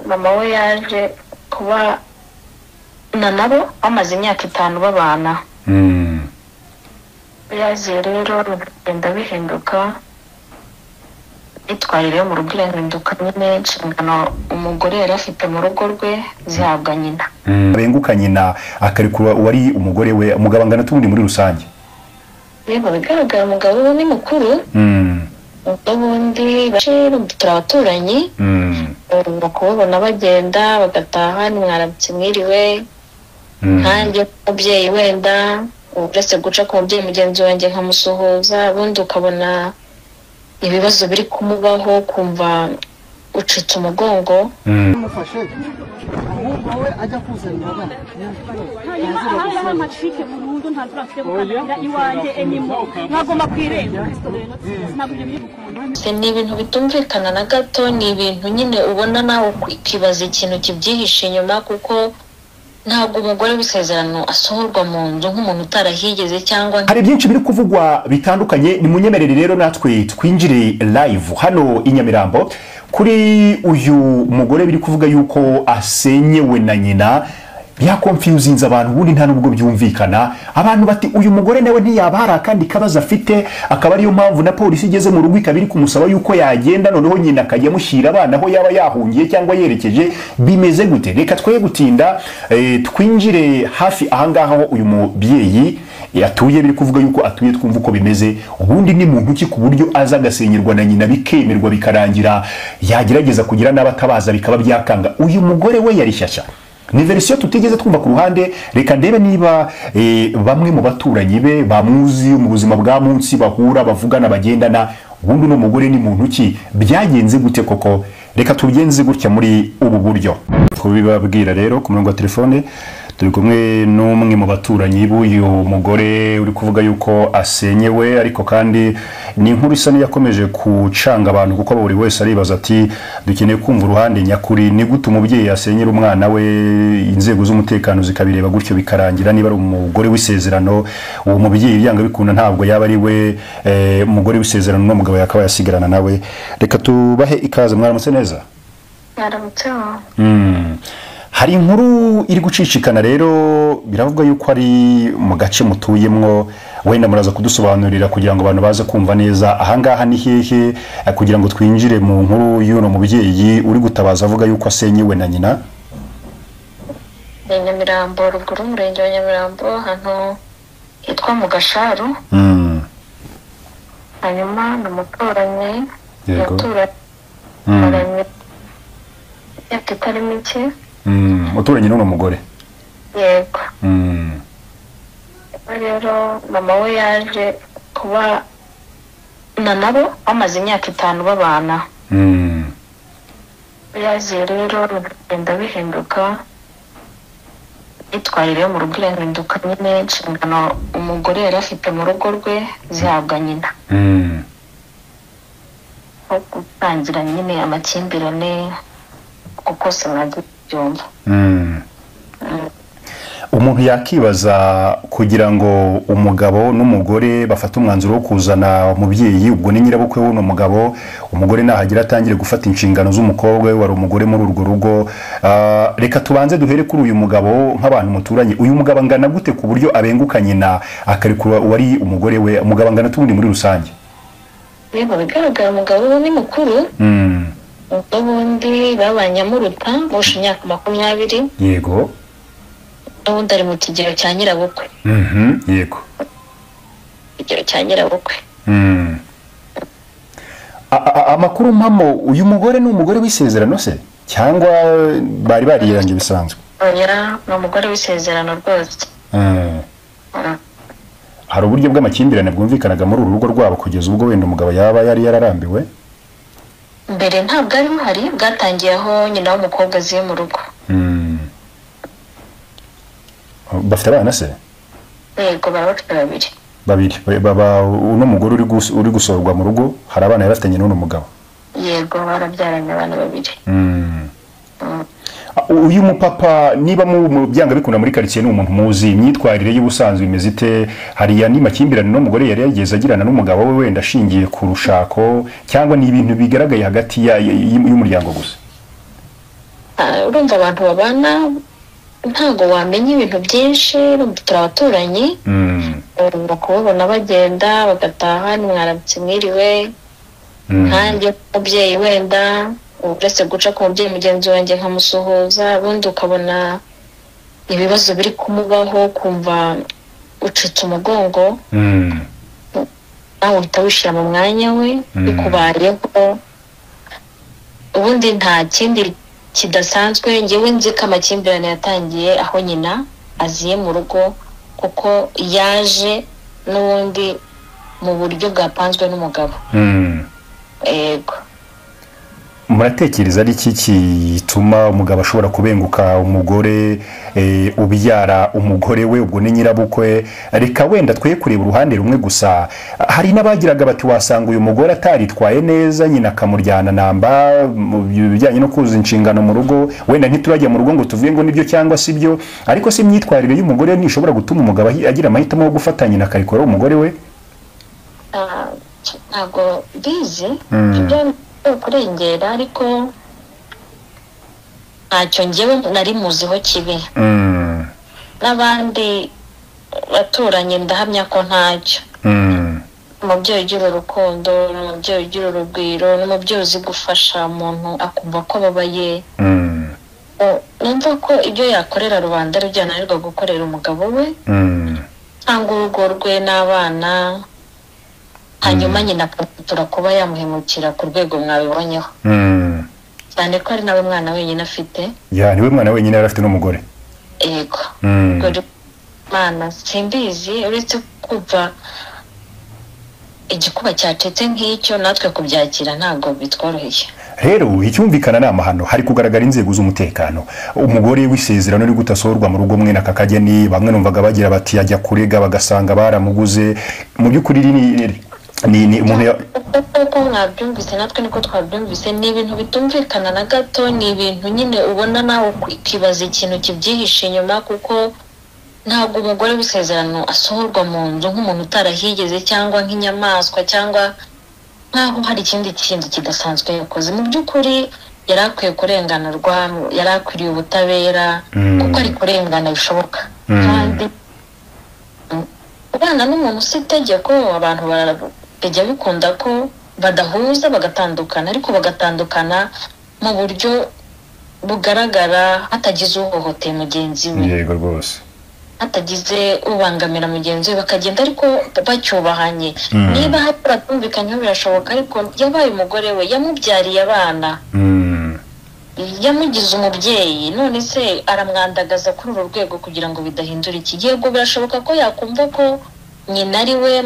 mama we yaje kuba nabo bamaze imyaka 5 babana. Yaje rero bigenda bihinduka, itwarire mu rugo ihinduka nyine, inshingano umugore yari afite mu rugo rwe zihabwa nyina. Benguka nyina akarikura wari umugore we, umugabangana tundi muri rusange. Yego bigaragara umugabo ni mukuru. Ubundi bashira turabaturanyi. Bakubona bagenda bagataha nimwaramutse mwiriwe. Kandi umubyeyi wenda uretse guca ku mubyeyi mugenzi wanjye nkamusuhuza, ubundi ukabona ibibazo biri kumubaho kumva ucitse umugongo. Mufashe ahubwo we ajya kuzanira abana hanyuma amacike burundu ntaturafite gukanira iwanjye enimo mwagomba kwirenda naguje biri gukunda. Ni ibintu bitumvikana na gato, ni ibintu nyine ubona nawe kwibaza ikintu kibyihishe inyuma, kuko ntabwo umugore w'isezerano asohorwa mu nzu nk'umuntu utarahigeze cyangwa. Hari byinshi biri kuvugwa bitandukanye, ni munyemerere rero natwe twinjire live hano i Nyamirambo kuri uyu mugore biri kuvuga yuko asenyewe na nyina. Bya confusinze abantu, ubundi nta nubwo byumvikana. Abantu bati uyu mugore nawe ntiyabara kandi kabaza afite, akaba ariyo mpamvu na polisi igeze mu rugo ikabiri kumusaba yuko yagenda, noneho nyina akajya mushyira abana aho yaba yahungiye cyangwa yerekeje. Bimeze gute? Reka twoye gutinda, twinjire hafi ahangaha aho uyu mubyeyi yatuye, biri kuvuga yuko atuye, twumva uko bimeze. Ubundi ni muntu ki ku buryo aza agasenyerwa na nyina bikemerwa bikarangira, yagerageza kugira n'abatabaza bikaba byakanga. Uyu mugore we yari shyashya, ni verisiyo tutigeze twumva ku ruhande. Reka ndebe niba bamwe mu baturanyi be bamuzi mu buzima bwa munsi, bahura bavugana bagendana. Ubundi no mugore ni muntu ki, byagenze gute koko? Reka tubigenze gutya muri ubu buryo. Kubibabwira rero ku murongo wa telefone turi kumwe n'umwe mu baturanyi b'uyu mugore uri kuvuga yuko asenyewe, ariko kandi ni inkuru isa yakomeje kucanga abantu, kuko buri wese aribaza ati dukeneye kumva uruhande nyakuri. Ni gute umubyeyi asenyera umwana we, inzego z'umutekano zikabireba gutyo bikarangira? Niba ari umugore w'isezerano, uwo mubyeyi byanga bikunda ntabwo yaba ari we umugore w'isezerano n'umugabo yakaba yasigarana nawe. Reka tubahe ikaze. Mwaramutse neza? Mwaramutse. Hari inkuru iri gucicikana rero, biravuga yuko ari mu gace mutuyemwo. Wenda muraza kudusobanurira kugira ngo abantu baze kumva neza ahangaha ni hehe, kugira ngo twinjire mu nkuru y'uno mubyeyi uri gutabaza avuga yuko asenyewe na nyina. Nyamirambo, ruguru umurenge wa Nyamirambo, hano hitwa mu Gasharu. Hanyuma n'umuturanyi yaturanye yatitari mike. Muturanyi n'uno mugore. Yego. Rero mama we yaje kuba nabo bamaze imyaka 5 babana. Yaje rero bigenda bihinduka, itwarire mu rugo ihinduka nyine, inshingano umugore yari afite mu rugo rwe zihabwa nyina. Gutangira nyine amakimbirane kuko sinabyumva. Umuntu yakibaza kugira ngo umugabo n'umugore bafate umwanzuro wo kuzana umubyeyi, ubwo ni nyirabukwe w'uno mugabo, umugore nahagira atangire gufata inshingano z'umukobwa we wari umugore muri urwo rugo. Reka tubanze duhere kuri uyu mugabo nk'abantu muturanye. Uyu mugabo angana gute ku buryo abenguka nyina akarikura wari umugore we? Umugabo angana tundi muri rusange. Yego bigaragara umugabo ni mukuru. Ubundi babanyamuruta musha imyaka 20. Yego. Ubundi ari mu kigero cya nyirabukwe. Yego. Kigero cya nyirabukwe. Amakuru mpamo uyu mugore ni umugore w'isezerano se cyangwa bari bariyiranje bisanzwe? Oya, ni umugore w'isezerano rwose. Hari uburyo bw'amakimbirane bwumvikanaga muri uru rugo rwabo kugeza ubwo wenda umugabo yaba yari yararambiwe? Mbere ntabwo ari hari, bwatangiye aho nyina w'umukobwa aziye mu rugo. Bafite abana se? Yego, bafite babiri. Baba uno mugore uri gusorwa mu rugo, hari abana yarafitanye n'uno mugabo? Yego, barabyaranye abana 2. Uyu mupapa niba mu byanga bikunda muri quartier ni umuntu muzi, imyitwarire y'ubusanzwe imeze ite? Hari ya ni makimbirane no mugore yari yageze agirana n'umugabo we wenda ashingiye ku rushako, cyangwa ni ibintu bigaragaye hagati y'umuryango gusa? urumva abantu babana ntago wamenya ibintu byinshi, turi abaturanyi bakubona bagenda bagataha nimwaramutse mwiriwe, nkanjye umubyeyi wenda uretse guca ku mubyeyi mugenzi wanjye nkamusuhuza, ubundi ukabona ibibazo biri kumubaho kumva ucitse umugongo, nawe uhita wishyira mu mwanya we bikubayeho. Ubundi nta kindi kidasanzwe, njyewe nzi ko amakimbirane yatangiye aho nyina aziye mu rugo, kuko yaje n'ubundi mu buryo bwapanzwe n'umugabo. Yego. Muratekereza ari iki kituma umugabo ashobora kubenguka umugore ubyara umugore we, ubwo ni nyirabukwe? Reka wenda twe kureba uruhande rumwe gusa, hari n'abagiraga bati wasanga uyu mugore ataritwaye neza, nyina akamuryana namba mu bijyanye no kuzuza inshingano mu rugo. Wenda ntiturajya mu rugo ngo tuvuge ngo nibyo cyangwa si byo, ariko si imyitwarire y'umugore nishobora gutuma umugabo agira amahitamo yo gufata nyina akarikora umugore we? Ntabwo bizi ibyo kurengera, ariko ntacyo njyewe nari muziho kibi. N'abandi baturanye ndahamya ko ntacyo. Umubyeyi ugira urukundo, umubyeyi ugira urugwiro, n'umubyeyi uzi gufasha umuntu akumva ko ababaye. Numva ko ibyo yakorera rubanda ari byo yananirwa gukorera umugabo we cyangwa urugo rwe n'abana, hanyuma nyina akatura kuba yamuhemukira ku rwego mwabibonyeho, cyane ko ari nawe mwana wenyine afite. Niwe mwana wenyine yari afite n'umugore. Yego. Mana simbizi, uretse kumva igikuba cyacitse nk'icyo natwe kubyakira ntabwo bitworoheye. Rero icyumvikana ni amahano, hari kugaragara inzego z'umutekano. Umugore w'isezerano uri gutasorwa mu rugo mwe na kakageni, bamwe numvaga bagira bati ajya kurega bagasanga baramuguze. Mu by'ukuri ni umuntu uko mwabyumvise natwe niko twabyumvise, ni ibintu bitumvikana na gato, ni ibintu nyine ubona nawe ukibaza ikintu kibyihishe inyuma, kuko ntabwo umugore w'isezerano asohorwa mu nzu nk'umuntu utarahigeze cyangwa nk'inyamaswa cyangwa nkaho hari ikindi kintu kidasanzwe yakoze. Mu by'ukuri yari akwiye kurenganurwa, yari akwiriye ubutabera, kuko ari kurengana bishoboka. Kandi kubana n'umuntu si itegeko, abantu bijya bikunda ko badahuza bagatandukana, ariko bagatandukana mu buryo bugaragara, hatagize uhohoteye mugenzi we. Yego rwose. hatagize ubangamira mugenzi we, bakagenda ariko bacyubahanye. Niba hataratumvikanyeho birashoboka, ariko yabaye umugore we, yamubyariye abana, yamugize umubyeyi, none se aramwandagaza kuri uru rwego kugira ngo bidahindura iki? Yego birashoboka ko yakumva ko nyina ari we